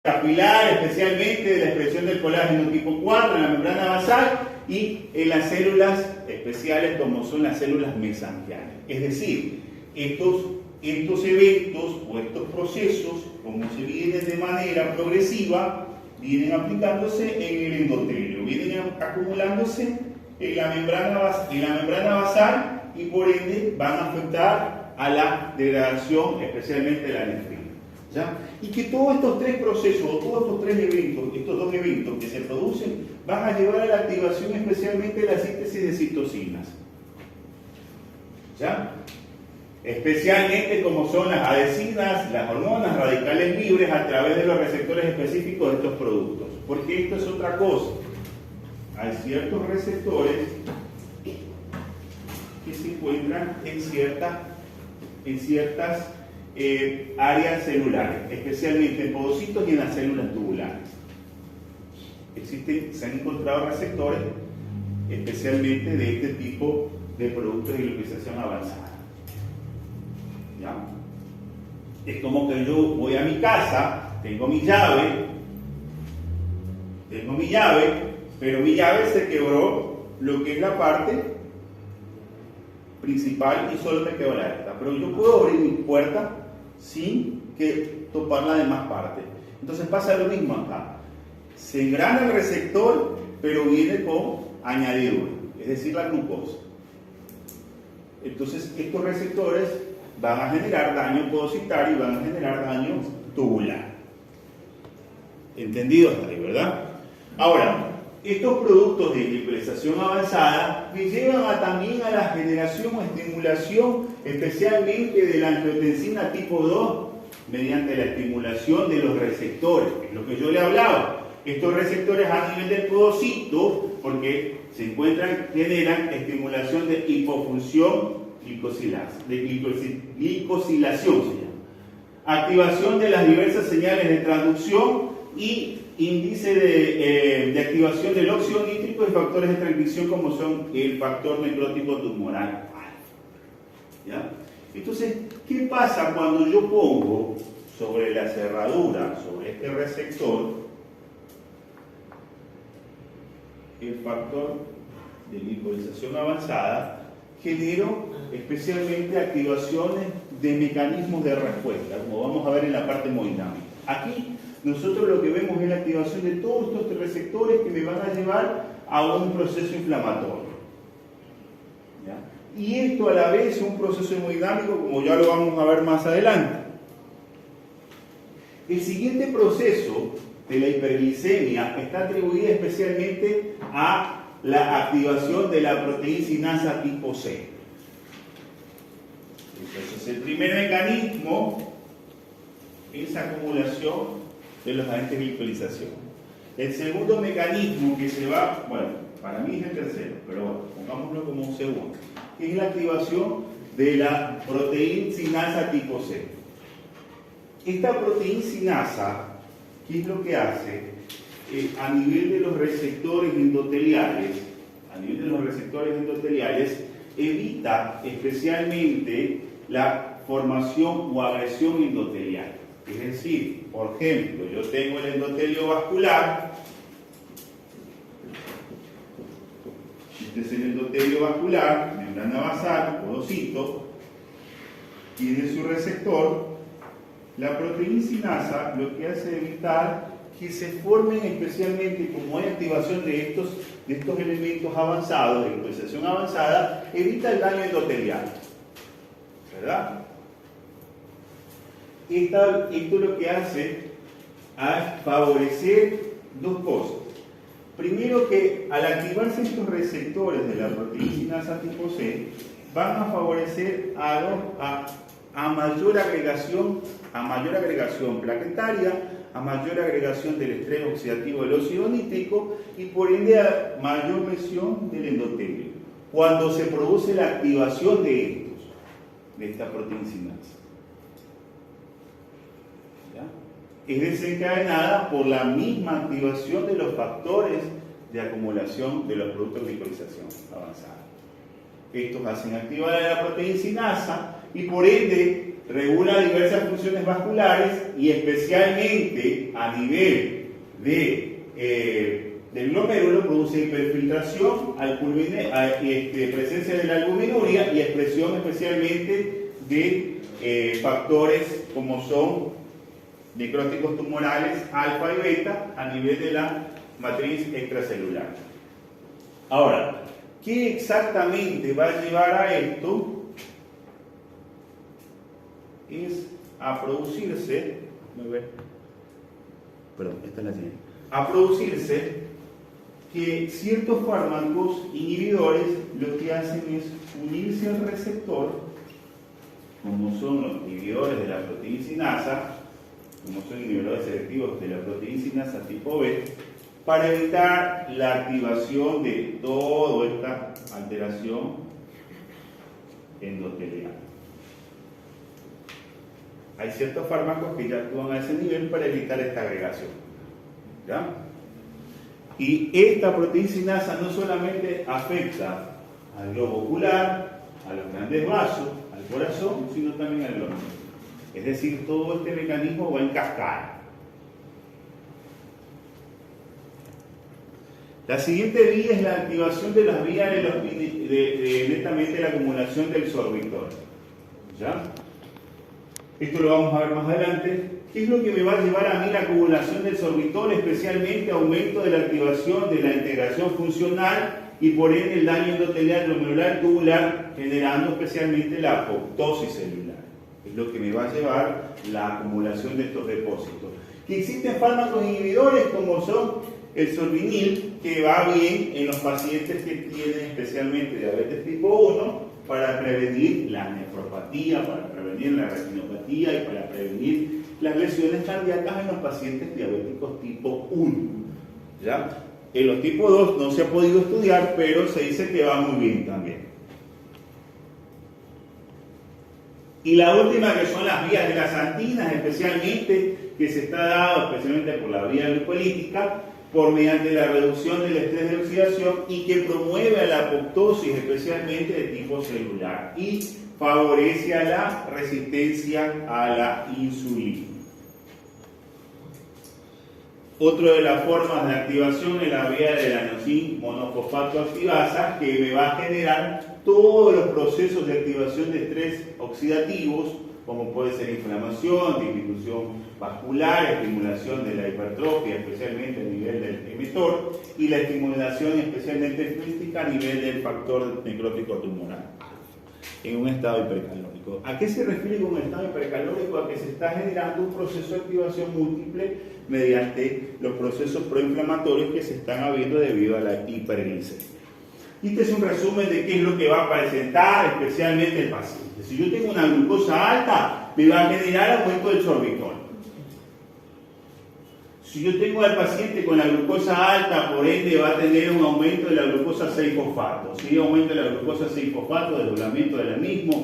capilar, especialmente de la expresión del colágeno tipo 4 en la membrana basal y en las células especiales como son las células mesangiales. Es decir, estos eventos o estos procesos, como se vienen de manera progresiva, vienen aplicándose en el endotelio, vienen acumulándose en la membrana basal y por ende van a afectar a la degradación, especialmente de la nefrina. ¿Ya? Y que todos estos tres procesos, o todos estos tres eventos, estos dos eventos que se producen, van a llevar a la activación especialmente de la síntesis de citocinas. ¿Ya? Especialmente como son las adhesinas, las hormonas radicales libres a través de los receptores específicos de estos productos. Porque esto es otra cosa. Hay ciertos receptores que se encuentran en ciertas áreas celulares, especialmente en podocitos y en las células tubulares. Se han encontrado receptores especialmente de este tipo de productos de glucosilación avanzada. ¿Ya? Es como que yo voy a mi casa, tengo mi llave, pero mi llave se quebró lo que es la parte principal y solo me quedó la esta. Pero yo puedo abrir mi puerta sin que topar la demás parte. Entonces pasa lo mismo acá. Se engrana el receptor, pero viene con añadidura, es decir, la glucosa. Entonces estos receptores van a generar daño podocitario y van a generar daño tubular. ¿Entendido hasta ahí, verdad? Ahora, estos productos de glicolización avanzada me llevan también a la generación o estimulación especialmente de la angiotensina tipo 2 mediante la estimulación de los receptores, que es lo que yo le hablaba. Estos receptores a nivel del podocito, porque generan estimulación de hipofunción glicosilación, se llama. Activación de las diversas señales de transducción y índice de activación del óxido nítrico y factores de transcripción como son el factor necrótico tumoral alfa. ¿Ya? Entonces, ¿qué pasa cuando yo pongo sobre la cerradura, sobre este receptor, el factor de glicolización avanzada? Genero especialmente activaciones de mecanismos de respuesta, como vamos a ver en la parte hemodinámica. Aquí nosotros lo que vemos es la activación de todos estos receptores que me van a llevar a un proceso inflamatorio. ¿Ya? Y esto a la vez es un proceso hemodinámico, como ya lo vamos a ver más adelante. El siguiente proceso de la hiperglicemia está atribuido especialmente a la activación de la proteincinasa tipo C. Entonces, el primer mecanismo es acumulación de los agentes de glicolización. El segundo mecanismo que se va, bueno, para mí es el tercero, pero bueno, pongámoslo como un segundo, que es la activación de la proteincinasa tipo C. Esta proteincinasa, ¿qué es lo que hace? A nivel de los receptores endoteliales, evita especialmente la formación o agresión endotelial. Es decir, por ejemplo, yo tengo el endotelio vascular, este es el endotelio vascular, membrana basal, podocito, tiene su receptor. La proteincinasa lo que hace es evitar que se formen especialmente, como hay activación de estos elementos avanzados, de glicolización avanzada, evita el daño endotelial. ¿Verdad? Esto lo que hace es favorecer dos cosas. Primero, que al activarse estos receptores de la proteincinasa tipo C, van a favorecer a mayor agregación plaquetaria, a mayor agregación del estrés oxidativo del óxido nítrico y por ende a mayor presión del endotelio cuando se produce la activación de esta proteincinasa. ¿Ya? Es desencadenada por la misma activación de los factores de acumulación de los productos de glicolización avanzada. Estos hacen activar a la proteincinasa y por ende regula diversas funciones vasculares y especialmente a nivel del glomérulo produce hiperfiltración, presencia de la albuminuria y expresión especialmente de factores como son necróticos tumorales alfa y beta a nivel de la matriz extracelular. Ahora, ¿qué exactamente va a llevar a esto? Es a producirse, a producirse que ciertos fármacos inhibidores lo que hacen es unirse al receptor, como son los inhibidores de la proteincinasa, como son inhibidores selectivos de la proteincinasa tipo B, para evitar la activación de toda esta alteración endotelial. Hay ciertos fármacos que ya actúan a ese nivel para evitar esta agregación. ¿Ya? Y esta proteincinasa no solamente afecta al globo ocular, a los grandes vasos, al corazón, sino también al glomérulo. Es decir, todo este mecanismo va en cascada. La siguiente vía es la activación de las vías netamente la acumulación del sorbitol. ¿Ya? Esto lo vamos a ver más adelante. ¿Qué es lo que me va a llevar a mí la acumulación del sorbitol? Especialmente aumento de la activación de la integración funcional y por ende el daño endotelial glomerular tubular, generando especialmente la apoptosis celular. Es lo que me va a llevar la acumulación de estos depósitos. Que existen fármacos inhibidores como son el sorbinil, que va bien en los pacientes que tienen especialmente diabetes tipo 1 para prevenir la nefropatía, para prevenir la retinopatía y para prevenir las lesiones cardíacas en los pacientes diabéticos tipo 1. ¿Ya? En los tipo 2 no se ha podido estudiar, pero se dice que va muy bien también. Y la última, que son las vías de las antinas, especialmente, que se está dado especialmente por la vía glucolítica, por mediante la reducción del estrés de oxidación y que promueve a la apoptosis, especialmente de tipo celular, y favorece a la resistencia a la insulina. Otra de las formas de activación es la vía del adenosín monofosfato activasa, que me va a generar todos los procesos de activación de estrés oxidativos, como puede ser inflamación, disminución vascular, estimulación de la hipertrofia, especialmente a nivel del emetor, y la estimulación especialmente física a nivel del factor necrótico tumoral, en un estado hipercalórico. ¿A qué se refiere con un estado hipercalórico? A que se está generando un proceso de activación múltiple mediante los procesos proinflamatorios que se están habiendo debido a la hiperglicemia. Y este es un resumen de qué es lo que va a presentar especialmente el paciente. Si yo tengo una glucosa alta, me va a generar aumento del sorbitol. Si yo tengo al paciente con la glucosa alta, por ende va a tener un aumento de la glucosa 6-fosfato. Si aumento de la glucosa 6-fosfato, desdoblamiento de la misma,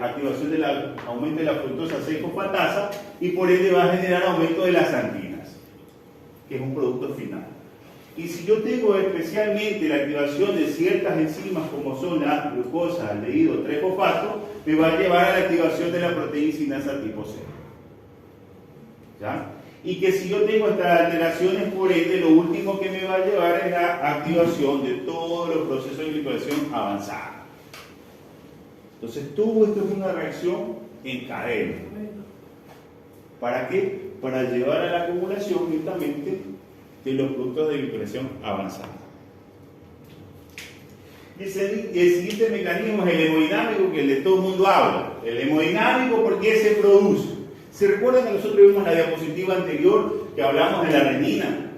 activación del aumento de la fructosa 6-fosfatasa, y por ende va a generar aumento de las antinas, que es un producto final. Y si yo tengo especialmente la activación de ciertas enzimas como son la glucosa, aldehído, 3-fosfato, me va a llevar a la activación de la proteincinasa tipo C. ¿Ya? Y que si yo tengo estas alteraciones, por ende, lo último que me va a llevar es la activación de todos los procesos de glicolización avanzada. Entonces, todo esto es una reacción en cadena. ¿Para qué? Para llevar a la acumulación justamente de los productos de glicolización avanzada. Y el siguiente mecanismo es el hemodinámico, que el de todo el mundo habla. El hemodinámico, ¿por qué se produce? ¿Se recuerdan que nosotros vimos en la diapositiva anterior que hablamos de la renina?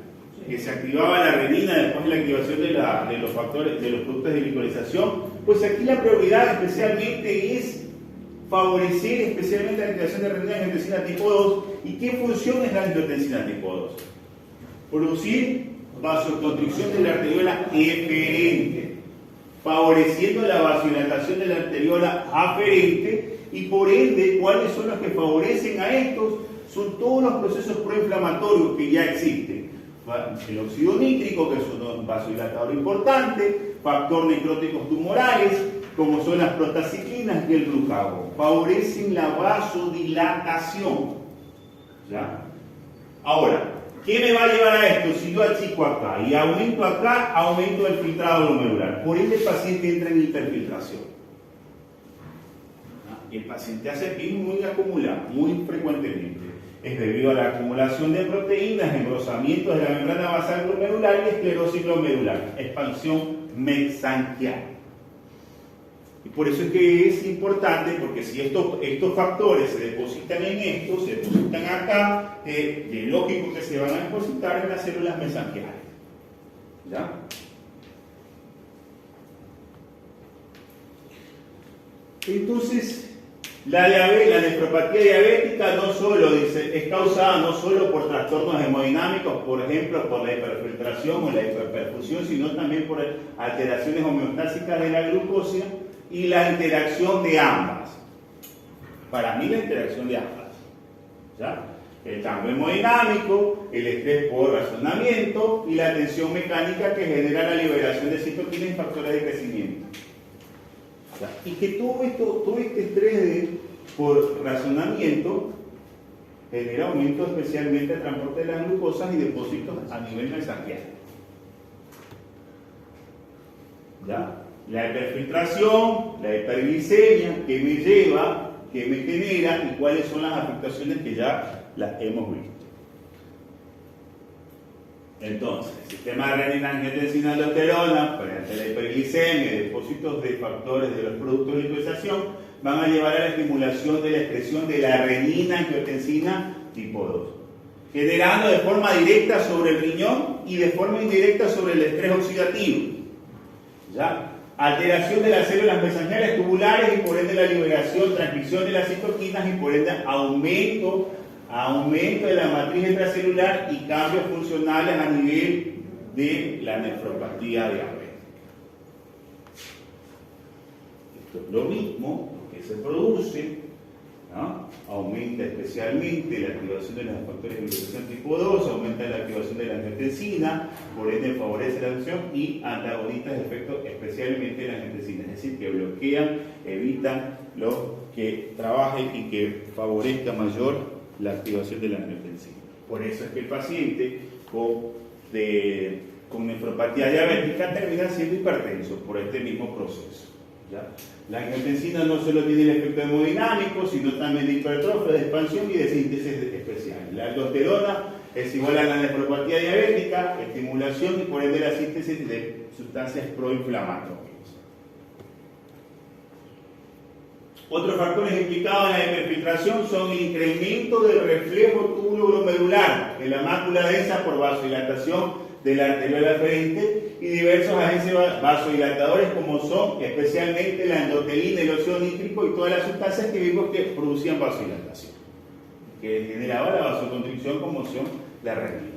Que se activaba la renina después de la activación de los factores, de los productos de glicolización. Pues aquí la prioridad especialmente es favorecer especialmente la activación de renina en angiotensina tipo 2. ¿Y qué función es la angiotensina tipo 2? Producir vasoconstricción de la arteriola eferente, favoreciendo la vasodilatación de la arteriola aferente, y por ende, ¿cuáles son los que favorecen a estos? Son todos los procesos proinflamatorios que ya existen. El óxido nítrico, que es un vasodilatador importante, factor necróticos tumorales, como son las prostaciclinas y el glucagón. Favorecen la vasodilatación. ¿Ya? Ahora, ¿qué me va a llevar a esto? Si yo achico acá y aumento acá, aumento el filtrado glomerular. Por ende el paciente entra en hiperfiltración. El paciente hace pis muy acumulado, muy frecuentemente. Es debido a la acumulación de proteínas, engrosamiento de la membrana basal glomerular y esclerosis glomerular, expansión mesangial. Y por eso es que es importante, porque si estos factores se depositan en esto, se depositan acá, es lógico que se van a depositar en las células mesangiales. ¿Ya? Entonces, la nefropatía diabética no solo es causada no solo por trastornos hemodinámicos, por ejemplo, por la hiperfiltración o la hiperperfusión, sino también por alteraciones homeostásicas de la glucosa y la interacción de ambas. Para mí la interacción de ambas. ¿Ya? El cambio hemodinámico, el estrés por razonamiento y la tensión mecánica que genera la liberación de citoquinas y factores de crecimiento. Y que todo este estrés por razonamiento genera aumento especialmente del transporte de las glucosas y depósitos a nivel mesangial. ¿Ya? La hiperfiltración, la hiperglicemia, que me lleva, que me genera y cuáles son las afectaciones que ya las hemos visto. Entonces, el sistema de renina-angiotensina-aldosterona, frente a la hiperglicemia y depósitos de factores de los productos de lipoización, van a llevar a la estimulación de la expresión de la renina-angiotensina tipo 2, generando de forma directa sobre el riñón y de forma indirecta sobre el estrés oxidativo. ¿Ya? Alteración de las células mesangiales tubulares y por ende la liberación, transcripción de las citoquinas y por ende aumento de la matriz extracelular y cambios funcionales a nivel de la nefropatía diabética. Esto es lo mismo que se produce, ¿no? Aumenta especialmente la activación de los factores de glucosa tipo 2, aumenta la activación de la angiotensina, por ende favorece la acción y antagonistas de efecto especialmente la angiotensina, es decir, que bloquean, evitan lo que trabaje y que favorezca mayor la activación de la angiotensina. Por eso es que el paciente con nefropatía diabética termina siendo hipertenso por este mismo proceso. ¿Ya? La angiotensina no solo tiene el efecto hemodinámico, sino también de hipertrofia, de expansión y de síntesis especial. La aldosterona es igual a la nefropatía diabética, estimulación y por ende la síntesis de sustancias proinflamatorias. Otros factores implicados en la hiperfiltración son el incremento del reflejo túbulo-glomerular en la mácula densa por vasodilatación de la arteriola aferente y diversos agentes vasodilatadores como son especialmente la endotelina, el óxido nítrico y todas las sustancias que vimos que producían vasodilatación, que generaba la vasoconstricción como son la renina.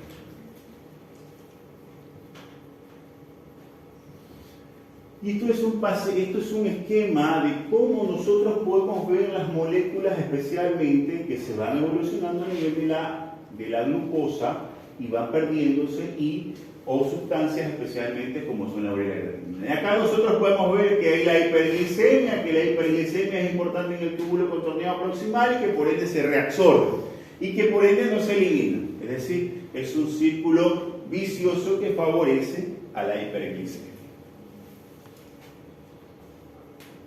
Y esto es un esquema de cómo nosotros podemos ver las moléculas especialmente que se van evolucionando a nivel de la glucosa y van perdiéndose o sustancias especialmente como son la ureagrelina. Y acá nosotros podemos ver que hay la hiperglicemia, que la hiperglicemia es importante en el túbulo contorneado proximal y que por ende se reabsorbe y que por ende no se elimina. Es decir, es un círculo vicioso que favorece a la hiperglicemia.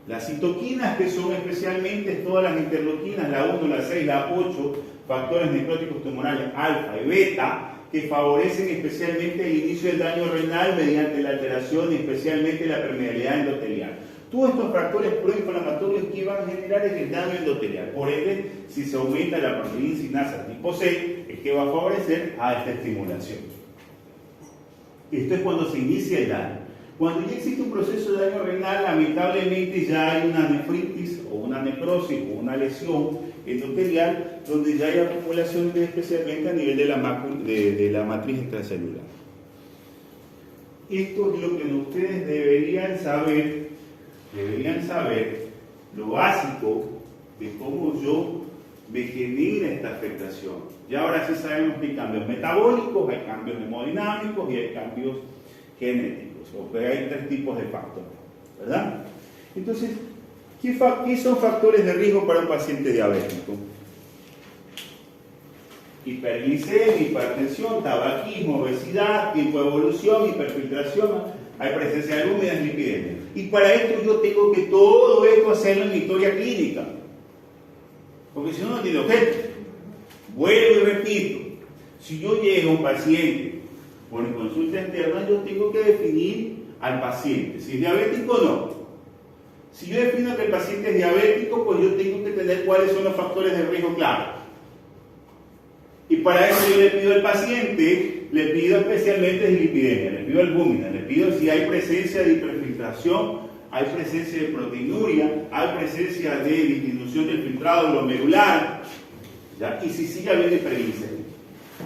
Las citoquinas, que son especialmente todas las interleuquinas, la 1, la 6, la 8, factores necróticos tumorales alfa y beta, que favorecen especialmente el inicio del daño renal mediante la alteración y especialmente la permeabilidad endotelial. Todos estos factores proinflamatorios que van a generar es el daño endotelial. Por ende, si se aumenta la proteína sinasa tipo C, es que va a favorecer a esta estimulación. Esto es cuando se inicia el daño. Cuando ya existe un proceso de daño renal, lamentablemente ya hay una nefritis o una necrosis o una lesión endotelial donde ya hay acumulación especialmente a nivel de la matriz extracelular. Esto es lo que ustedes deberían saber lo básico de cómo yo me genera esta afectación. Y ahora sí sabemos que hay cambios metabólicos, hay cambios hemodinámicos y hay cambios genéticos. O que hay 3 tipos de factores, ¿verdad? Entonces, ¿qué son factores de riesgo para un paciente diabético? Hiperglicemia, hipertensión, tabaquismo, obesidad, tiempo de evolución, hiperfiltración, hay presencia de albúminas, lipidemia. Y para esto yo tengo que todo esto hacerlo en mi historia clínica. Porque si no, no tiene objeto. Vuelvo y repito, si yo llego a un paciente por consulta externa, yo tengo que definir al paciente, si es diabético o no. Si yo defino que el paciente es diabético, pues yo tengo que tener cuáles son los factores de riesgo claros. Y para eso yo le pido al paciente, le pido especialmente dislipidemia, le pido albúmina, le pido si hay presencia de hiperfiltración, hay presencia de proteinuria, hay presencia de disminución del filtrado glomerular, ¿ya? Y si sigue habiendo hiperglicemia.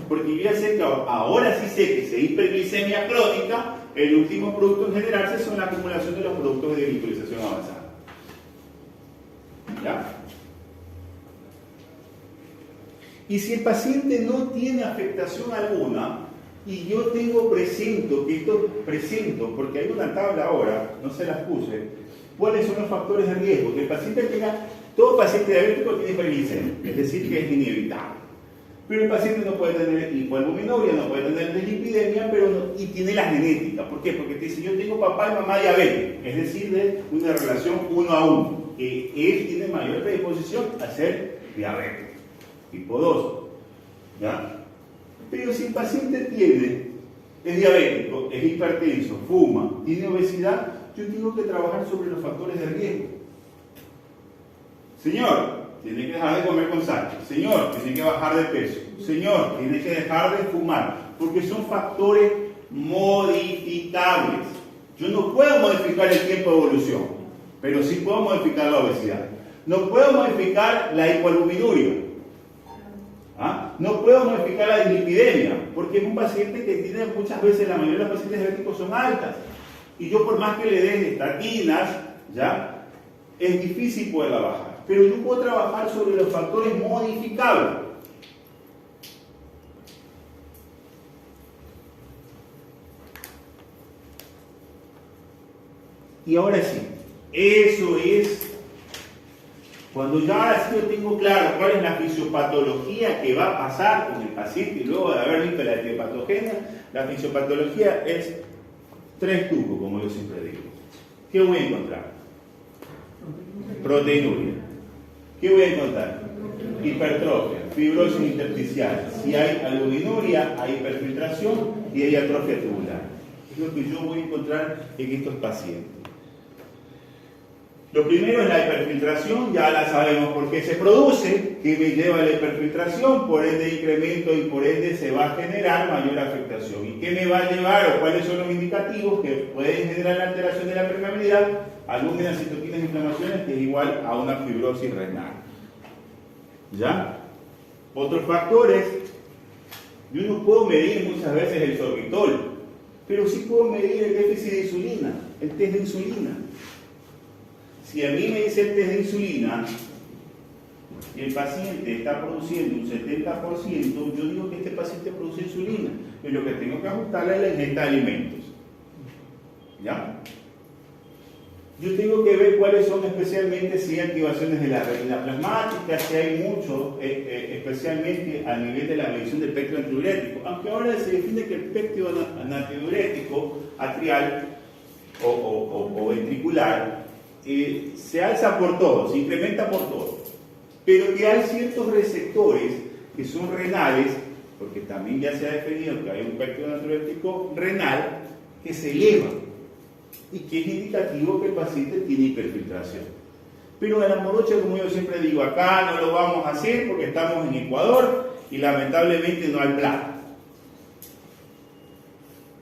Porque yo ya sé que ahora sí sé que si hay hiperglicemia crónica, el último producto en generarse son la acumulación de los productos de glicolización avanzada. ¿Ya? Y si el paciente no tiene afectación alguna, y yo presento, porque hay una tabla ahora, no se las puse, cuáles son los factores de riesgo, que el paciente tenga, todo paciente diabético tiene hiperglicemia, es decir, que es inevitable. Pero el paciente no puede tener hipoalbuminuria, no puede tener dislipidemia, y tiene la genética. ¿Por qué? Porque te dice, yo tengo papá y mamá diabéticos, es decir, de una relación 1 a 1, que él tiene mayor predisposición a ser diabético. Tipo 2, ¿ya? Pero si el paciente es diabético, es hipertenso, fuma, tiene obesidad, yo tengo que trabajar sobre los factores de riesgo. Señor, tiene que dejar de comer con sal. Señor, tiene que bajar de peso. Señor, tiene que dejar de fumar, porque son factores modificables. Yo no puedo modificar el tiempo de evolución, pero sí puedo modificar la obesidad. No puedo modificar la hipoalbuminuria. ¿Ah? No puedo modificar la dislipidemia, porque es un paciente que tiene muchas veces, la mayoría de los pacientes diabéticos son altas. Y yo por más que le dé estatinas, ¿ya? Es difícil poderla bajar. Pero yo puedo trabajar sobre los factores modificables. Y ahora sí, eso es cuando ya ahora sí yo tengo claro cuál es la fisiopatología que va a pasar con el paciente y luego de haber visto la etiopatogenia, la fisiopatología es 3 tubos, como yo siempre digo. ¿Qué voy a encontrar? Proteinuria. ¿Qué voy a encontrar? Hipertrofia, fibrosis intersticial. Si hay albuminuria, hay hiperfiltración y hay atrofia tubular. Es lo que yo voy a encontrar en estos pacientes. Lo primero es la hiperfiltración, ya la sabemos por qué se produce, que me lleva a la hiperfiltración, por ende incremento y por ende se va a generar mayor afectación. ¿Y qué me va a llevar o cuáles son los indicativos que pueden generar la alteración de la permeabilidad? Albúminas, citoquinas, inflamaciones, que es igual a una fibrosis renal. ¿Ya? Otros factores, yo no puedo medir muchas veces el sorbitol, pero sí puedo medir el déficit de insulina, el test de insulina. Si a mí me dice el test de insulina y el paciente está produciendo un 70%, yo digo que este paciente produce insulina. Y lo que tengo que ajustarle es la ingesta de alimentos. ¿Ya? Yo tengo que ver cuáles son especialmente si hay activaciones de la retina plasmática, si hay mucho, especialmente a nivel de la medición del espectro antidiurético. Aunque ahora se define que el espectro antidiurético atrial o ventricular se alza por todo, se incrementa por todo, pero que hay ciertos receptores que son renales, porque también ya se ha definido que hay un espectro antidiurético renal que se eleva y que es indicativo que el paciente tiene hiperfiltración. Pero en la morocha, como yo siempre digo, acá no lo vamos a hacer porque estamos en Ecuador y lamentablemente no hay plata.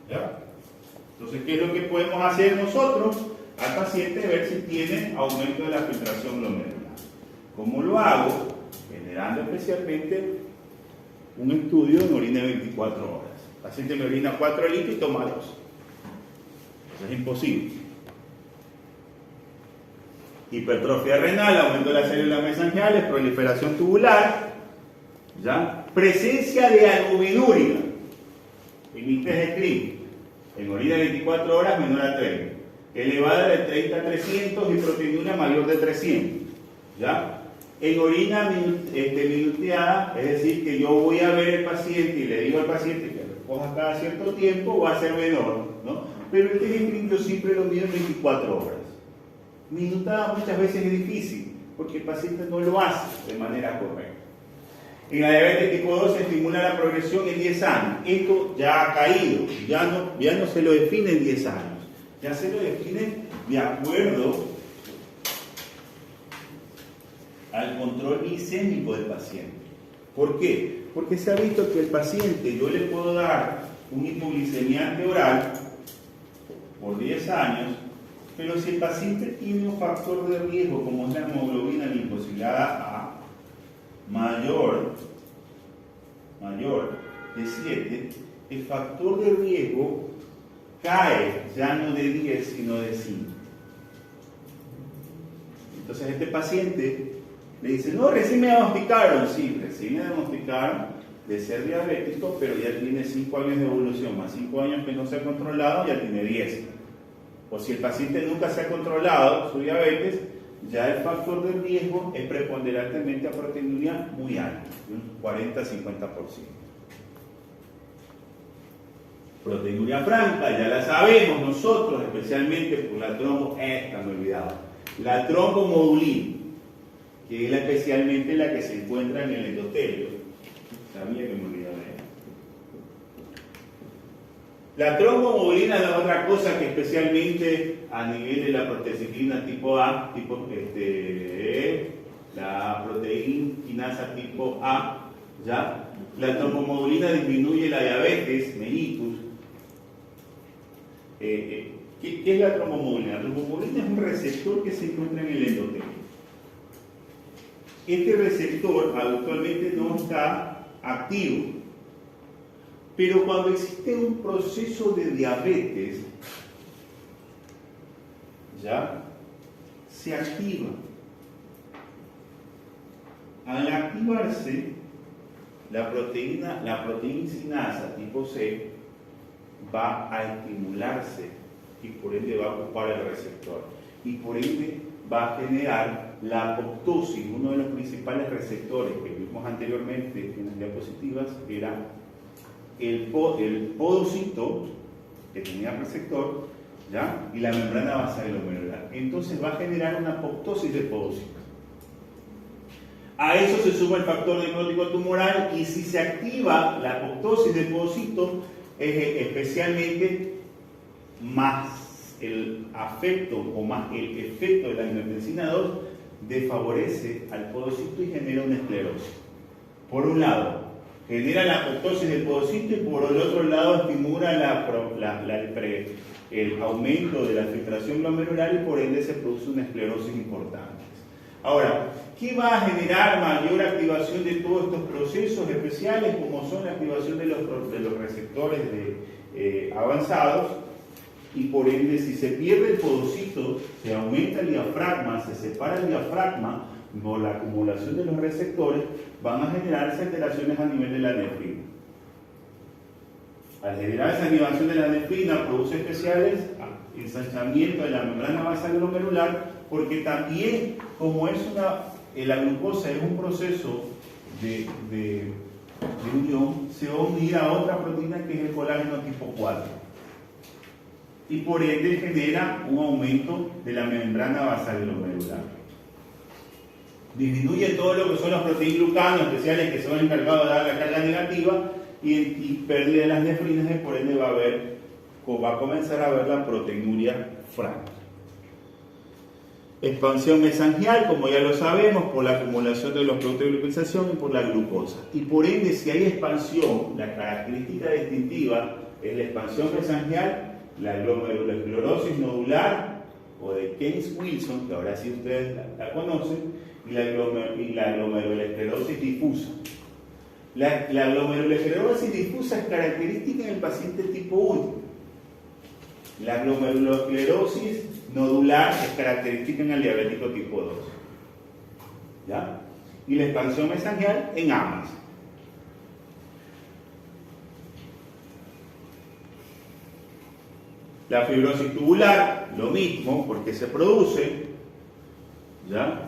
¿Ya? Entonces, ¿qué es lo que podemos hacer nosotros al paciente? Ver si tiene aumento de la filtración glomerular. ¿Cómo lo hago? Generando especialmente un estudio en orina de 24 horas. El paciente me orina 4 litros y toma 2. Eso es imposible. Hipertrofia renal, aumento de las células mesangiales, proliferación tubular, ¿ya? Presencia de albuminuria en mi test de Crim, en orina de 24 horas menor a 30. elevada de 30 a 300 y proteinuria mayor de 300. ¿Ya? En orina minuteada, es decir, que yo voy a ver al paciente y le digo al paciente que recoja cada cierto tiempo, va a ser menor, ¿no? Pero el test screen yo siempre lo mido en 24 horas. Minutada muchas veces es difícil, porque el paciente no lo hace de manera correcta. En la diabetes tipo 2 se estimula la progresión en 10 años. Esto ya ha caído, ya no se lo define en 10 años, ya se lo define de acuerdo al control glicémico del paciente. ¿Por qué? Porque se ha visto que el paciente, yo le puedo dar un hipoglicemiante oral por 10 años, pero si el paciente tiene un factor de riesgo como es la hemoglobina glicosilada A mayor de 7, el factor de riesgo cae ya no de 10 sino de 5. Entonces este paciente le dice, no, recién me diagnosticaron. Sí, recién me diagnosticaron de ser diabético, pero ya tiene 5 años de evolución, más 5 años que no se ha controlado, ya tiene 10. O si el paciente nunca se ha controlado su diabetes, ya el factor de riesgo es preponderantemente a proteinuria muy alta, de un 40-50%. Proteinuria franca, ya la sabemos nosotros, especialmente por la me he olvidado. La trombomodulina, que es especialmente la que se encuentra en el endotelio. Sabía que me olvidaba de ella. La trombomodulina no es otra cosa que especialmente a nivel de la prostaciclina tipo A, la proteína quinasa tipo A, ¿ya? La trombomodulina disminuye la diabetes mellitus. ¿Qué es la trombomodulina? La trombomodulina es un receptor que se encuentra en el endotelio. Este receptor actualmente no está activo, pero cuando existe un proceso de diabetes, ya se activa. Al activarse, la proteína sinasa tipo C va a estimularse y por ende va a ocupar el receptor y por ende va a generar la apoptosis. Uno de los principales receptores que vimos anteriormente en las diapositivas era el podocito, que tenía receptor, ¿ya? Y la membrana basal glomerular. Entonces va a generar una apoptosis del podocito. A eso se suma el factor necrótico tumoral, y si se activa la apoptosis del podocito, especialmente más el afecto o más el efecto de la angiotensina 2 desfavorece al podocito y genera una esclerosis. Por un lado, genera la apoptosis del podocito, y por el otro lado estimula el aumento de la filtración glomerular, y por ende se produce una esclerosis importante. Ahora, ¿qué va a generar mayor activación de todos estos procesos especiales, como son la activación de los receptores avanzados? Y por ende, si se pierde el podocito, se aumenta el diafragma, se separa el diafragma por la acumulación de los receptores, van a generarse alteraciones a nivel de la nefrina. Al generar esa activación de la nefrina, produce especiales ensanchamiento de la membrana basal glomerular, porque también, como la glucosa es un proceso de unión, se va a unir a otra proteína que es el colágeno tipo 4. Y por ende genera un aumento de la membrana basal glomerular. Disminuye todo lo que son los proteinglucanos especiales, que son encargados de dar la carga negativa, y pérdida de las nefrinas, y por ende va a comenzar a haber la proteinuria franca. Expansión mesangial, como ya lo sabemos, por la acumulación de los productos de glucosización y por la glucosa. Y por ende, si hay expansión, la característica distintiva es la expansión mesangial, la glomerulosclerosis nodular o de Keynes-Wilson, que ahora sí ustedes la conocen, y la glomerulosclerosis difusa. La glomerulosclerosis difusa es característica en el paciente tipo 1. La glomerulosclerosis nodular es característica en el diabético tipo 2. ¿Ya? Y la expansión mesangial en ambas. La fibrosis tubular, lo mismo, porque se produce, ¿ya?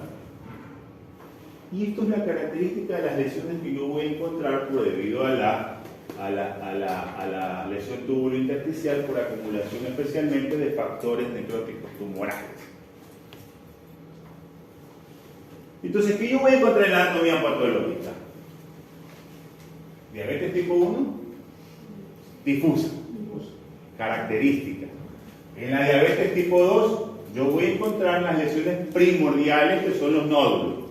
Y esto es la característica de las lesiones que yo voy a encontrar debido a la lesión tubulointersticial por acumulación especialmente de factores necróticos tumorales. Entonces, ¿qué yo voy a encontrar en la anatomía patológica? Diabetes tipo 1, difusa, característica. En la diabetes tipo 2, yo voy a encontrar las lesiones primordiales que son los nódulos,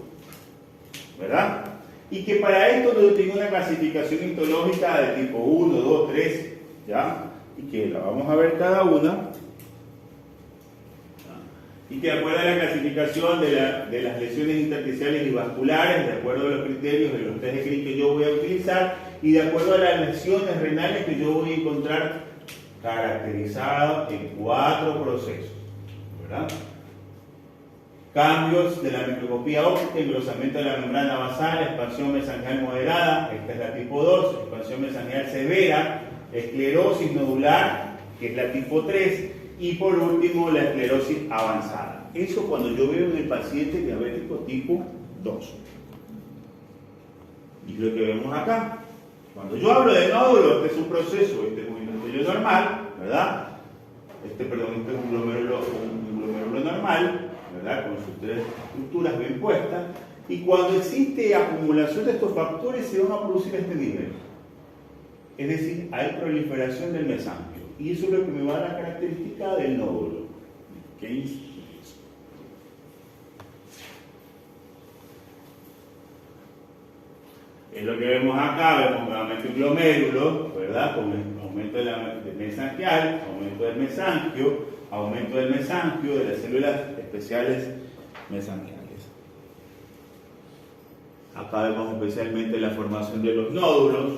¿verdad? Y que para esto yo tengo una clasificación histológica de tipo 1, 2, 3, ¿ya? Y que la vamos a ver cada una. Y que de acuerdo a la clasificación de las lesiones intersticiales y vasculares, de acuerdo a los criterios de los test de Green que yo voy a utilizar, y de acuerdo a las lesiones renales que yo voy a encontrar caracterizadas en 4 procesos, ¿verdad? Cambios de la microscopía óptica, engrosamiento de la membrana basal, expansión mesangial moderada, esta es la tipo 2, expansión mesangial severa, esclerosis nodular, que es la tipo 3, y por último la esclerosis avanzada. Eso cuando yo veo en el paciente diabético tipo 2. Y lo que vemos acá. Cuando yo hablo de nódulo, este es un proceso, este es un endotelio normal, ¿verdad? Este es un glomérulo normal, ¿verdad? Con sus 3 estructuras bien puestas. Y cuando existe acumulación de estos factores, se van a producir a este nivel. Es decir, hay proliferación del mesanquio. Y eso es lo que me va a dar la característica del nódulo. ¿Okay? Es lo que vemos acá, vemos nuevamente un glomérulo, ¿verdad? Con el aumento del mesangial, aumento del mesanquio, de las células especiales mesangiales. Acá vemos especialmente la formación de los nódulos,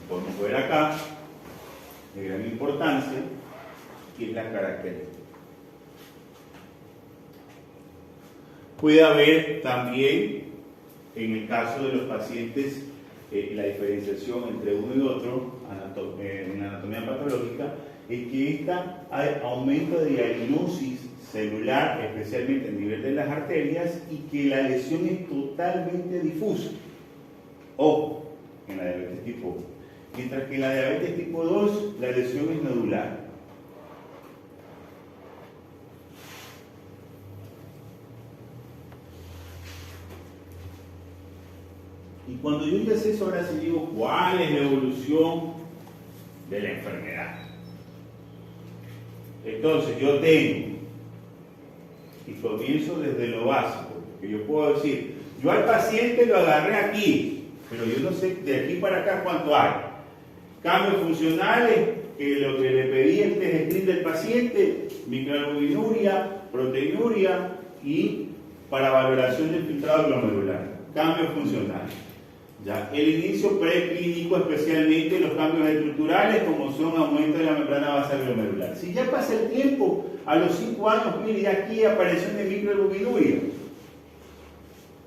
como podemos ver acá, de gran importancia, y es la característica. Puede haber también, en el caso de los pacientes, la diferenciación entre uno y otro en la anatomía patológica es que hay aumento de diagnosis celular, especialmente a nivel de las arterias, y que la lesión es totalmente difusa. O en la diabetes tipo 1. Mientras que en la diabetes tipo 2 la lesión es nodular. Y cuando yo ya sé eso, ahora sí digo cuál es la evolución de la enfermedad. Entonces yo tengo, y comienzo desde lo básico, porque yo puedo decir, yo al paciente lo agarré aquí, pero yo no sé de aquí para acá cuánto hay. Cambios funcionales, que lo que le pedí el test screen del paciente, microalbuminuria, proteinuria y para valoración del filtrado glomerular. Cambios funcionales. Ya, el inicio preclínico, especialmente los cambios estructurales, como son aumento de la membrana basal glomerular. Si ya pasa el tiempo, a los 5 años, mire, ya aquí aparición de microalbuminuria.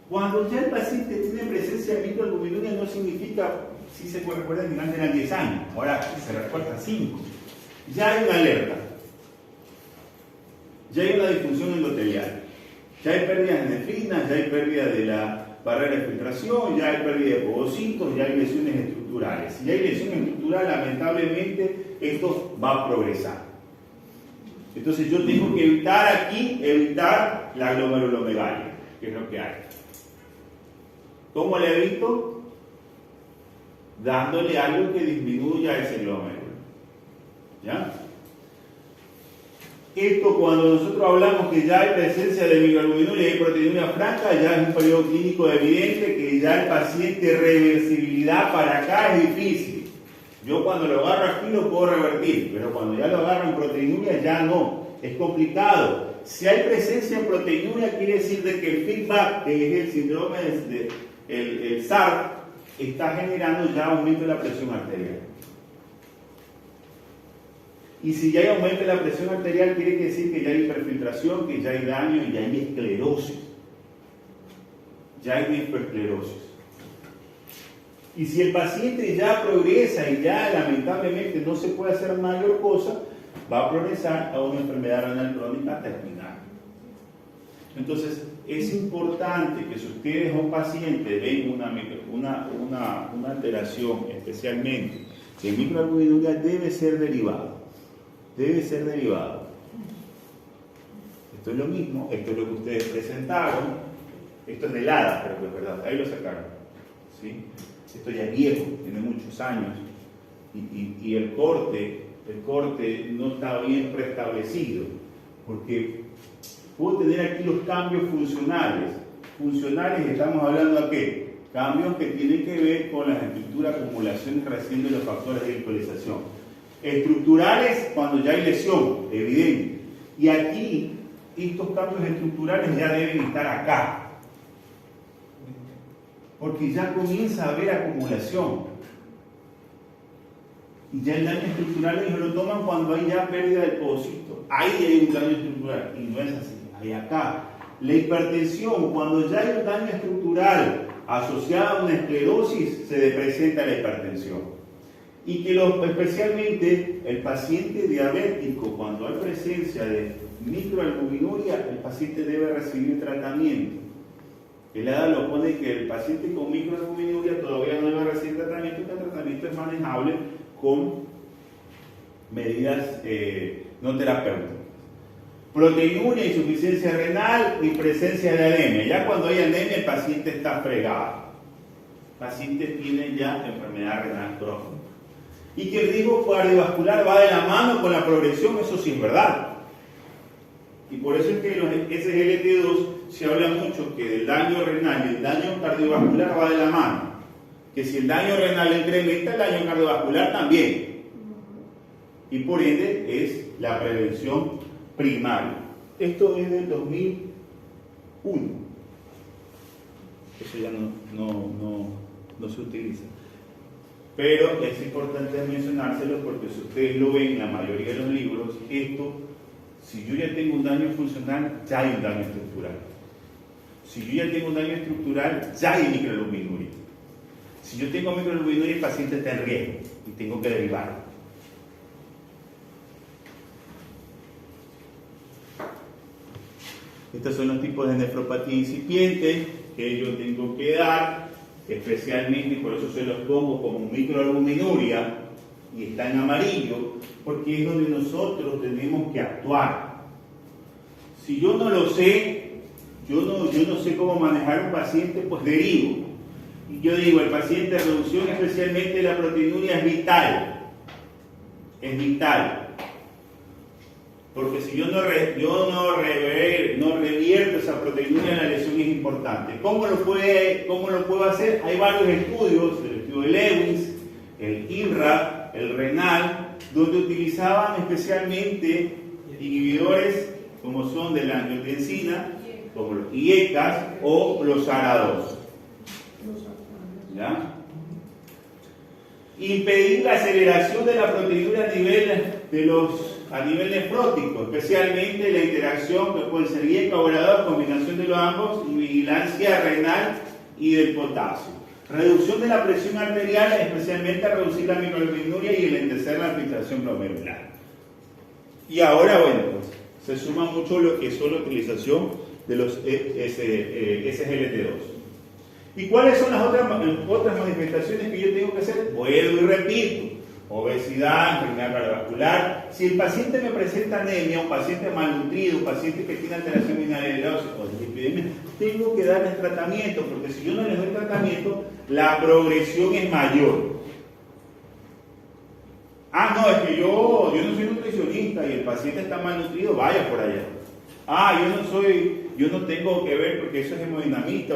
Cuando ya el paciente tiene presencia de microalbuminuria, no significa, si se recuerda que antes eran 10 años, ahora se recuerda 5. Ya hay una alerta, ya hay una disfunción endotelial, ya hay pérdidas de nefrinas, ya hay pérdida de la barrera de filtración, ya hay pérdida de povocitos, ya hay lesiones estructurales. Si hay lesión estructural, lamentablemente, esto va a progresar. Entonces yo tengo que evitar la glomerulomegalia, que es lo que hay. ¿Cómo le evito? Dándole algo que disminuya ese glomérulo. ¿Ya? Esto, cuando nosotros hablamos que ya hay presencia de microalbuminuria y hay proteinuria franca, ya es un periodo clínico evidente que ya el paciente reversibilidad para acá es difícil. Yo cuando lo agarro aquí lo puedo revertir, pero cuando ya lo agarro en proteinuria ya no, es complicado. Si hay presencia en proteinuria quiere decir de que el feedback, que es el síndrome el SARC, está generando ya aumento de la presión arterial. Y si ya hay aumento de la presión arterial, quiere decir que ya hay hiperfiltración, que ya hay daño y ya hay esclerosis. Ya hay hiperesclerosis. Y si el paciente ya progresa y ya lamentablemente no se puede hacer mayor cosa, va a progresar a una enfermedad renal crónica terminal. Entonces, es importante que si ustedes a un paciente ven una alteración, especialmente de microalbuminuria, debe ser derivado. Debe ser derivado. Esto es lo mismo, esto es lo que ustedes presentaron. Esto es de Lada, pero es verdad, ahí lo sacaron. ¿Sí? Esto ya es viejo, tiene muchos años. Y el corte no está bien preestablecido, porque puedo tener aquí los cambios funcionales. Funcionales, estamos hablando de qué? Cambios que tienen que ver con la estructura, acumulación y reacción de los factores de alcoholización. Estructurales, cuando ya hay lesión, evidente. Y aquí, estos cambios estructurales ya deben estar acá, porque ya comienza a haber acumulación. Y ya el daño estructural ellos lo toman cuando hay ya pérdida del pocito. Ahí hay un daño estructural, y no es así, hay acá. La hipertensión, cuando ya hay un daño estructural asociado a una esclerosis, se presenta la hipertensión. Y que especialmente el paciente diabético, cuando hay presencia de microalbuminuria, el paciente debe recibir tratamiento. El ADA lo pone que el paciente con microalbuminuria todavía no debe recibir tratamiento, que el tratamiento es manejable con medidas no terapéuticas. Proteinuria, insuficiencia renal y presencia de anemia. Ya cuando hay anemia, el paciente está fregado. El paciente tiene ya enfermedad renal crónica. Y que el riesgo cardiovascular va de la mano con la progresión, eso sí es verdad. Y por eso es que en los SGLT2 se habla mucho que del daño renal y el daño cardiovascular va de la mano. Que si el daño renal incrementa, el daño cardiovascular también. Y por ende es la prevención primaria. Esto es del 2001. Eso ya no se utiliza. Pero es importante mencionárselo porque si ustedes lo ven en la mayoría de los libros, esto, si yo ya tengo un daño funcional, ya hay un daño estructural. Si yo ya tengo un daño estructural, ya hay microalbuminuria. Si yo tengo microalbuminuria, el paciente está en riesgo y tengo que derivarlo. Estos son los tipos de nefropatía incipiente que yo tengo que dar, especialmente, por eso se los pongo como microalbuminuria y está en amarillo, porque es donde nosotros tenemos que actuar. Si yo no lo sé, yo no sé cómo manejar un paciente, pues derivo. Y yo digo, el paciente de reducción especialmente de la proteinuria es vital. Es vital. Porque si yo no revierto esa proteinuria, la lesión es importante. ¿Cómo lo puedo hacer? Hay varios estudios, el estudio de Lewis, el INRA, el renal, donde utilizaban especialmente inhibidores como son de la angiotensina, como los IECAS o los ARA2. ¿Ya? Impedir la aceleración de la proteinuria a nivel nefrótico, especialmente la interacción que puede ser IECA o ARA2, combinación de los ambos, y vigilancia renal y del potasio. Reducción de la presión arterial, especialmente a reducir la microalbuminuria y enlentecer la filtración glomerular. Y ahora, bueno, pues, se suma mucho lo que son la utilización de los SGLT2. ¿Y cuáles son las otras manifestaciones que yo tengo que hacer? Vuelvo y repito. Obesidad, enfermedad cardiovascular. Si el paciente me presenta anemia, un paciente malnutrido, un paciente que tiene alteración mineralosa o dislipidemia, tengo que darles tratamiento, porque si yo no les doy tratamiento, la progresión es mayor. Ah, no, es que yo no soy nutricionista y el paciente está malnutrido, vaya por allá. Ah, yo no tengo que ver porque eso es hemodinamista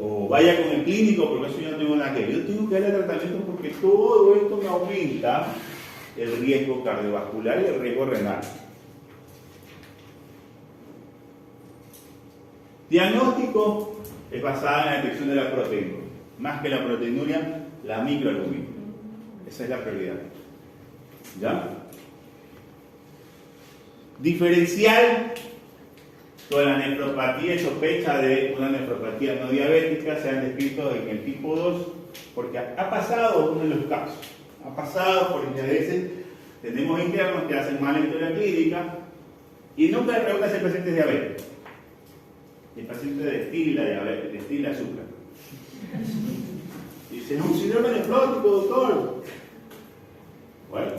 o vaya con el clínico porque eso yo no tengo nada que ver. Yo tengo que darle tratamiento porque todo esto me aumenta el riesgo cardiovascular y el riesgo renal. Diagnóstico es basado en la detección de la proteinuria. Más que la proteinuria, la microalbuminuria. Esa es la prioridad. ¿Ya? Diferencial con la nefropatía y sospecha de una nefropatía no diabética se han descrito en el tipo 2, porque ha pasado uno de los casos. Ha pasado porque a veces Tenemos internos que hacen mala historia clínica y nunca le preguntan si el paciente es diabético. El paciente destila diabetes, destila azúcar. Y dice, es un síndrome nefrótico, doctor. Bueno,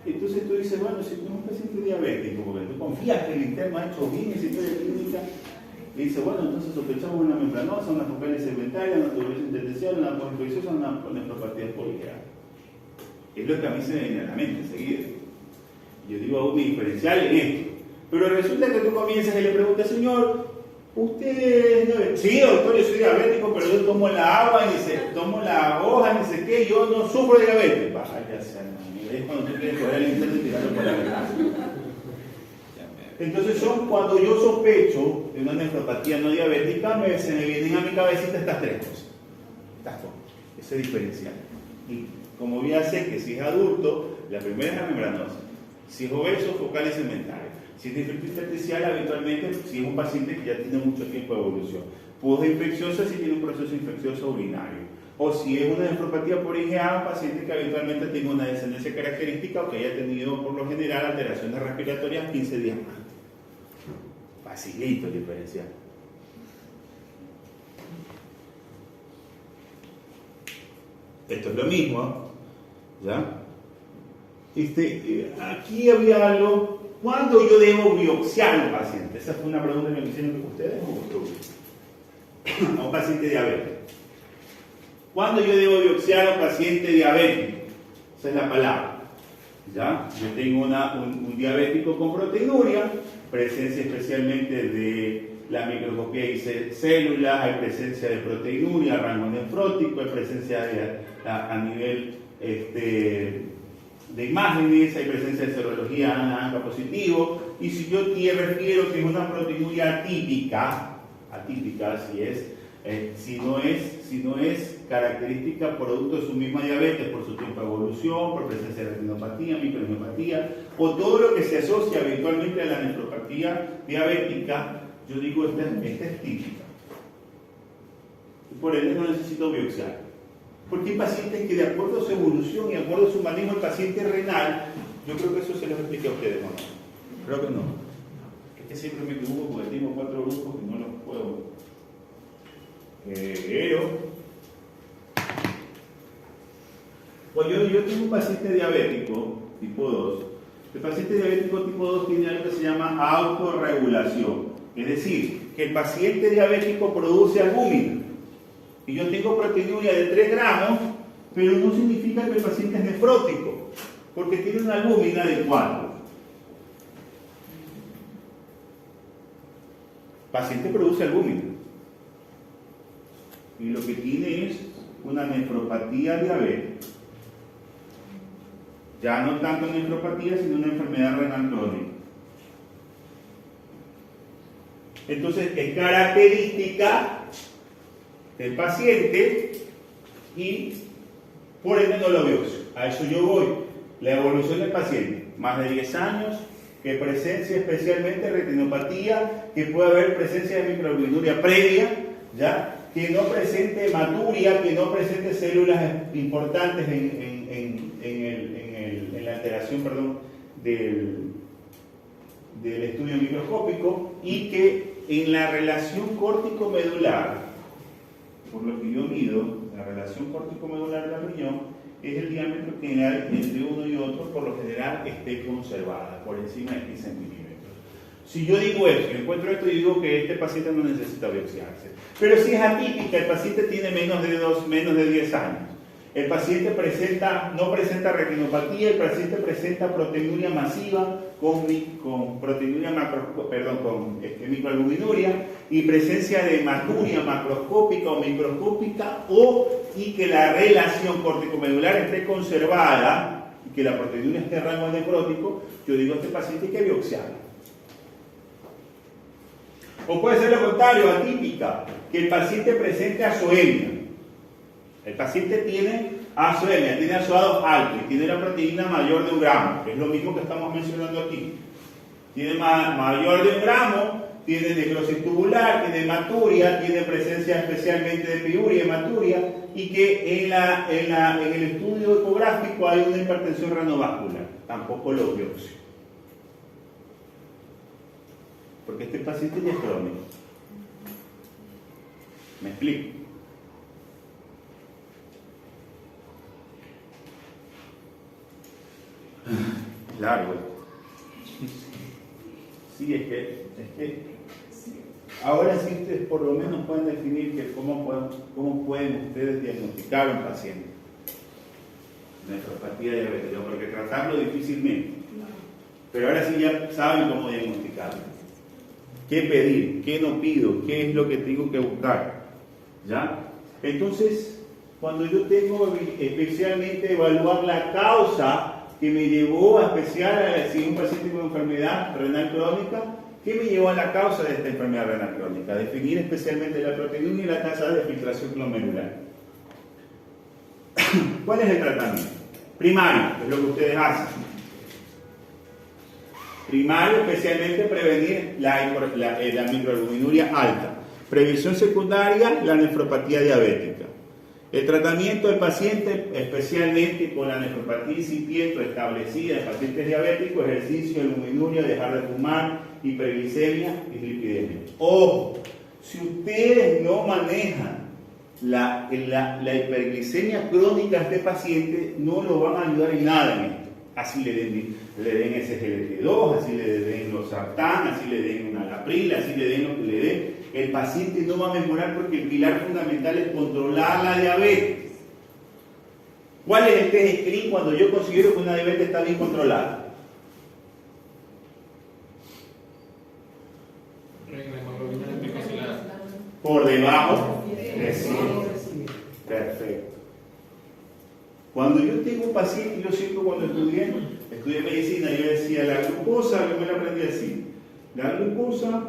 entonces tú dices, bueno, si tú eres un paciente diabético, porque tú confías que el interno ha hecho bien esa historia clínica, y dice, bueno, entonces sospechamos una membranosa, una focal segmentaria, una tuberosis intersticial, una polinfecciosa, una nefropatía poligrada. Es lo que a mí se me viene a la mente enseguida. Yo digo, hago mi diferencial en esto. Pero resulta que tú comienzas y le preguntas, señor, ¿usted es diabético? Sí, doctor, yo soy diabético, pero yo tomo la agua y dice, tomo la hoja y dice que yo no sufro de diabetes. Vaya, es cuando tú quieres coger el internet y tirarlo por la ventana. Entonces cuando yo sospecho de una nefropatía no diabética, se me vienen a mi cabecita estas tres cosas. Estas cosas, ese diferencial. Y como ya sé que si es adulto, la primera es la membranosa. Si es obeso, focal segmentaria. Si es nefritis intersticial, habitualmente, si es un paciente que ya tiene mucho tiempo de evolución. Infecciosa si tiene un proceso infeccioso urinario. O si es una nefropatía por IgA, un paciente que habitualmente tiene una descendencia característica o que haya tenido por lo general alteraciones respiratorias 15 días más. Facilito el diferencial. Esto es lo mismo, ¿ya? Aquí había algo. ¿Cuándo yo debo biopsiar a un paciente? Esa fue una pregunta que me hicieron ustedes o a un paciente diabético. ¿Cuándo yo debo biopsiar a un paciente diabético? Esa es la palabra. ¿Ya? Yo tengo un diabético con proteinuria, presencia especialmente de la microscopía y células, hay presencia de proteinuria, rango nefrótico, hay presencia a nivel de imágenes, hay presencia de serología ANCA positivo, y si yo te refiero que es una proteinuria atípica si no es característica producto de su misma diabetes por su tiempo de evolución, por presencia de retinopatía, microneuropatía, o todo lo que se asocia habitualmente a la nefropatía diabética, yo digo esta es típica. Y por ende no necesito biopsiar. Porque hay pacientes que de acuerdo a su evolución y de acuerdo a su manejo, el paciente renal, yo creo que eso se los expliqué a ustedes, ¿no? Creo que no. Es que siempre me equivoco porque tengo 4 grupos que no los puedo. Pues yo tengo un paciente diabético tipo 2. El paciente diabético tipo 2 tiene algo que se llama autorregulación. Es decir, que el paciente diabético produce albúmina. Y yo tengo proteinuria de 3 gramos, pero no significa que el paciente es nefrótico, porque tiene una albúmina de 4. El paciente produce albúmina. Y lo que tiene es una nefropatía diabética. Ya no tanto nefropatía, sino una enfermedad renal crónica. Entonces, es característica del paciente y por ende no lo biopsio. A eso yo voy. La evolución del paciente, más de 10 años, que presencia especialmente retinopatía, que puede haber presencia de microalbuminuria previa, ¿ya? Que no presente hematuria, que no presente células importantes en la alteración del estudio microscópico, y que en la relación córtico-medular, por lo que yo mido, la relación córtico-medular de la riñón es el diámetro que hay entre uno y otro, por lo general esté conservada, por encima de 15 centímetros. Si yo digo esto, encuentro esto y digo que este paciente no necesita biopsiarse. Pero si es atípica, el paciente tiene menos de 10 años. El paciente no presenta retinopatía, el paciente presenta proteinuria masiva con microalbuminuria y presencia de hematuria macroscópica o microscópica, y que la relación córtico-medular esté conservada y que la proteinuria esté en rango nefrótico, yo digo a este paciente hay que biopsiarlo. O puede ser lo contrario, atípica, que el paciente presente azoemia. El paciente tiene azoemia, tiene azoados altos y tiene la proteína mayor de 1 gramo, que es lo mismo que estamos mencionando aquí. Tiene mayor de 1 gramo tiene necrosis tubular, tiene hematuria, tiene presencia especialmente de piuria y hematuria, y que en el estudio ecográfico hay una hipertensión renovascular, tampoco lo biopsio. Porque este paciente ya es crónico. ¿Me explico? Largo. Sí, es que ahora sí ustedes por lo menos pueden definir que cómo pueden ustedes diagnosticar a un paciente nefropatía diabética, porque tratarlo difícilmente. Pero ahora sí ya saben cómo diagnosticarlo. ¿Qué pedir? ¿Qué no pido? ¿Qué es lo que tengo que buscar? ¿Ya? Entonces, cuando yo tengo especialmente evaluar la causa que me llevó a si un paciente con enfermedad renal crónica, ¿qué me llevó a la causa de esta enfermedad renal crónica? Definir especialmente la proteinúria y la tasa de filtración glomerular. ¿Cuál es el tratamiento? Primario, es lo que ustedes hacen. Primario, especialmente prevenir la microalbuminuria alta. Previsión secundaria, la nefropatía diabética. El tratamiento del paciente, especialmente con la nefropatía incipiente establecida en pacientes diabéticos, ejercicio, albuminuria, dejar de fumar, hiperglicemia y lipidemia. Ojo, si ustedes no manejan la hiperglicemia crónica a este paciente, no lo van a ayudar en nada en esto. Así le den SGLT2, así le den losartán, así le den una alapril, así le den lo que le den. El paciente no va a mejorar porque el pilar fundamental es controlar la diabetes. ¿Cuál es el test screen cuando yo considero que una diabetes está bien controlada? Por debajo de 100. Perfecto. Cuando yo tengo un paciente, yo siempre cuando estudié medicina, yo decía la glucosa, yo me la aprendí así. La glucosa,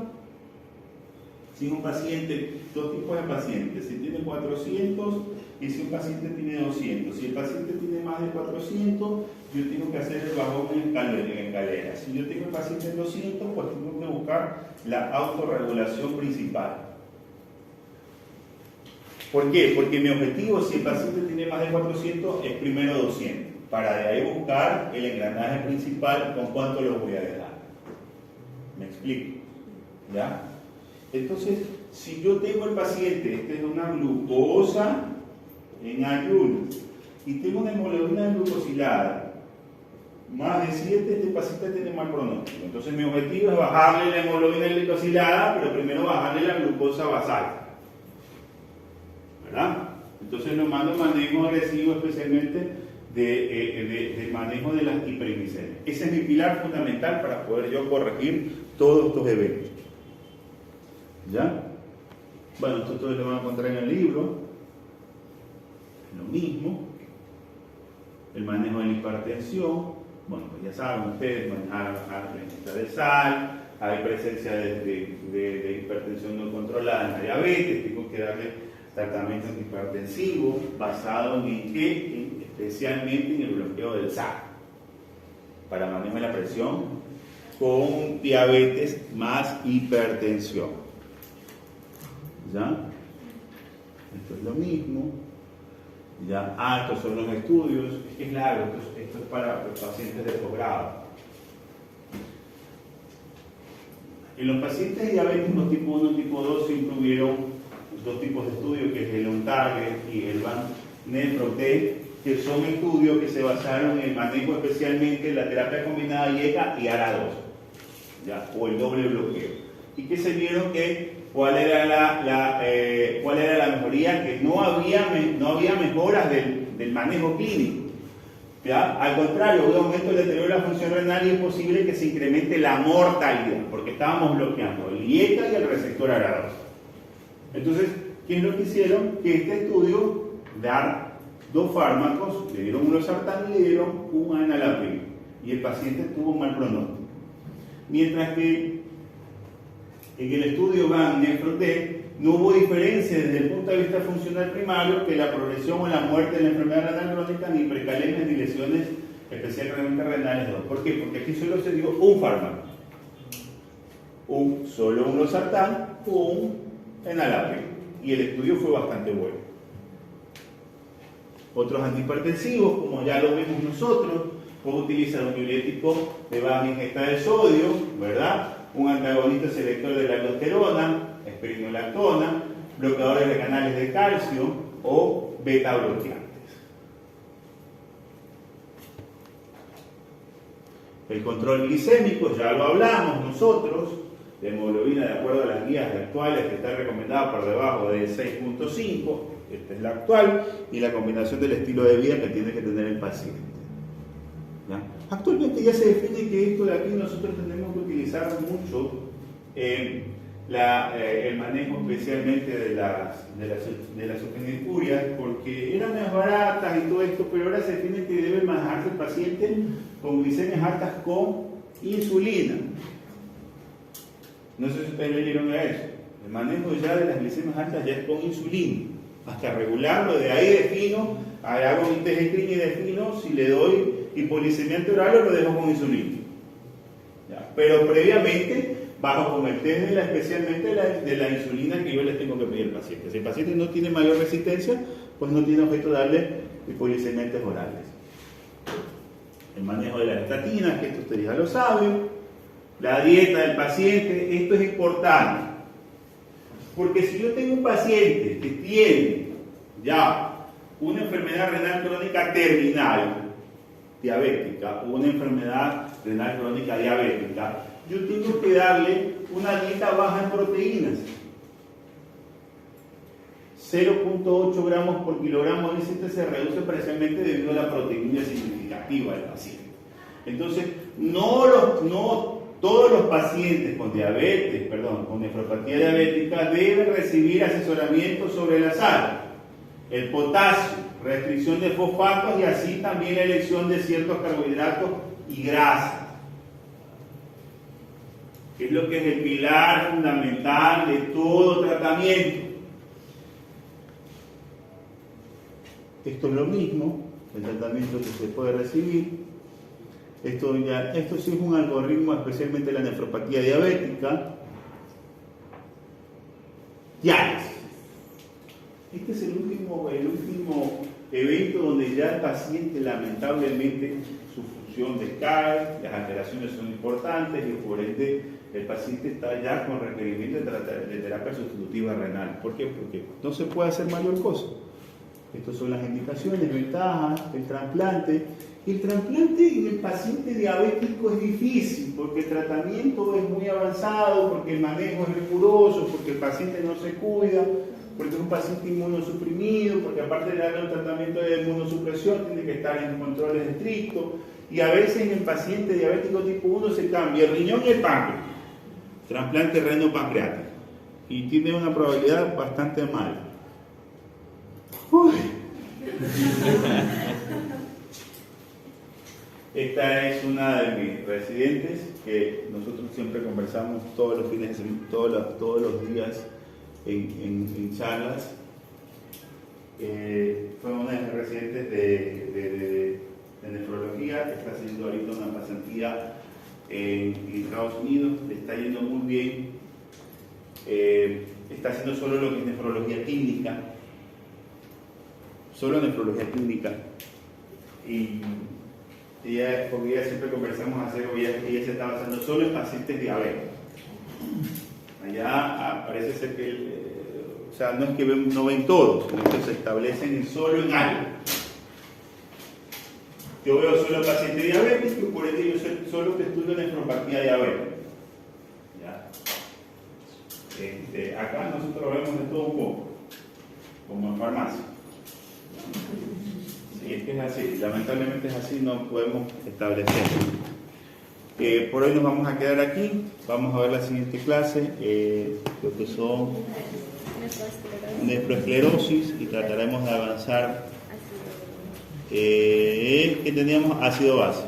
si un paciente, dos tipos de pacientes, si tiene 400 y si un paciente tiene 200. Si el paciente tiene más de 400, yo tengo que hacer el bajón en escalera. Si yo tengo el paciente en 200, pues tengo que buscar la autorregulación principal. ¿Por qué? Porque mi objetivo, si el paciente tiene más de 400, es primero 200. Para de ahí buscar el engranaje principal con cuánto lo voy a dejar. ¿Me explico? ¿Ya? Entonces, si yo tengo el paciente, este es una glucosa en ayuno, y tengo una hemoglobina glucosilada más de 7, este paciente tiene mal pronóstico. Entonces, mi objetivo es bajarle la hemoglobina glucosilada, pero primero bajarle la glucosa basal. ¿Verdad? Entonces nos manda manejo agresivo, especialmente de manejo de las hiperglicemias. Ese es mi pilar fundamental para poder yo corregir todos estos eventos. ¿Ya? Bueno, esto todos lo van a encontrar en el libro. Lo mismo. El manejo de la hipertensión. Bueno, pues ya saben ustedes, manejar la ingesta de sal. Hay presencia de hipertensión no controlada en la diabetes. Tengo que darle tratamiento hipertensivo basado en qué, especialmente en el bloqueo del SAC para manejo de la presión con diabetes más hipertensión. ¿Ya? Esto es lo mismo. ¿Ya? Estos son los estudios. Es que es largo, esto es para los pacientes de posgrado. En los pacientes diabéticos tipo 1 y tipo 2 se incluyeron dos tipos de estudios, que es el OnTarget y el Van-Nefro-T, que son estudios que se basaron en el manejo especialmente en la terapia combinada IECA y ARA2, ¿ya? O el doble bloqueo. Y que se vieron que cuál era la mejoría, que no había mejoras del manejo clínico. ¿Ya? Al contrario, hubo aumento del deterioro de la función renal y es posible que se incremente la mortalidad, porque estábamos bloqueando el IECA y el receptor ARA2. Entonces, ¿qué es lo que hicieron? Que este estudio, dar dos fármacos, le dieron un losartán y le dieron un enalapril, y el paciente tuvo un mal pronóstico. Mientras que en el estudio Van-Nefro-T no hubo diferencia desde el punto de vista funcional primario que la progresión o la muerte de la enfermedad renal crónica, ni precalemia ni lesiones especialmente renales 2. ¿Por qué? Porque aquí solo se dio un fármaco. solo un losartán o un enalapril. Y el estudio fue bastante bueno. Otros antihipertensivos, como ya lo vimos nosotros, puede utilizar un diurético de baja ingesta de sodio, ¿verdad? Un antagonista selector de la aldosterona, esperinolactona, bloqueadores de canales de calcio o beta bloqueantes. El control glicémico, ya lo hablamos nosotros, de hemoglobina de acuerdo a las guías actuales que está recomendada por debajo de 6.5, esta es la actual, y la combinación del estilo de vida que tiene que tener el paciente. ¿Ya? Actualmente ya se define que esto de aquí nosotros tenemos que utilizar mucho el manejo especialmente de las suspensurias, porque eran más baratas y todo esto, pero ahora se define que debe manejarse el paciente con glicemias altas con insulina. No sé si ustedes leyeron a eso. El manejo ya de las glicemias altas ya es con insulina. Hasta regularlo, de ahí defino, hago un test de screening y defino si le doy hipoglicemia oral o lo dejo con insulina. ¿Ya? Pero previamente bajo con el test especialmente de la insulina que yo les tengo que pedir al paciente. Si el paciente no tiene mayor resistencia, pues no tiene objeto darle hipoglicemiantes orales. El manejo de las estatinas, que esto ustedes ya lo saben. La dieta del paciente, esto es importante. Porque si yo tengo un paciente que tiene ya una enfermedad renal crónica terminal, diabética, o una enfermedad renal crónica diabética, yo tengo que darle una dieta baja en proteínas. 0.8 gramos por kilogramo de ICT se reduce precisamente debido a la proteína significativa del paciente. Entonces, no todos los pacientes con diabetes, con nefropatía diabética deben recibir asesoramiento sobre la sal, el potasio, restricción de fosfatos y así también la elección de ciertos carbohidratos y grasas, que es lo que es el pilar fundamental de todo tratamiento. Esto es lo mismo, el tratamiento que se puede recibir. Esto sí es un algoritmo, especialmente la nefropatía diabética. Diálisis. Este es el último evento donde ya el paciente, lamentablemente, su función decae, las alteraciones son importantes y por ende el paciente está ya con requerimiento de terapia sustitutiva renal. ¿Por qué? Porque no se puede hacer mayor cosa. Estas son las indicaciones, ventajas, el trasplante. El trasplante en el paciente diabético es difícil porque el tratamiento es muy avanzado, porque el manejo es riguroso, porque el paciente no se cuida, porque es un paciente inmunosuprimido, porque aparte de darle un tratamiento de inmunosupresión tiene que estar en controles estrictos y a veces en el paciente diabético tipo 1 se cambia el riñón y el páncreas, trasplante reno-pancreático, y tiene una probabilidad bastante mala. Uy. Esta es una de mis residentes que nosotros siempre conversamos todos los fines de semana, todos los días en charlas. Fue una de mis residentes de nefrología, está haciendo ahorita una pasantía en Estados Unidos, le está yendo muy bien. Está haciendo solo lo que es nefrología clínica, y porque ella siempre conversamos ella se está basando solo en pacientes diabéticos. Allá parece ser que no es que no ven todos, sino que se establecen solo en algo. Yo veo solo pacientes diabéticos y por eso yo solo que estudio nefropatía diabética. ¿Ya? Acá nosotros vemos de todo un poco, como en farmacia. Sí, es que es así, lamentablemente es así, no podemos establecer. Por hoy nos vamos a quedar aquí, vamos a ver la siguiente clase, lo que son nefroesclerosis y trataremos de avanzar. ¿Qué teníamos? Ácido base.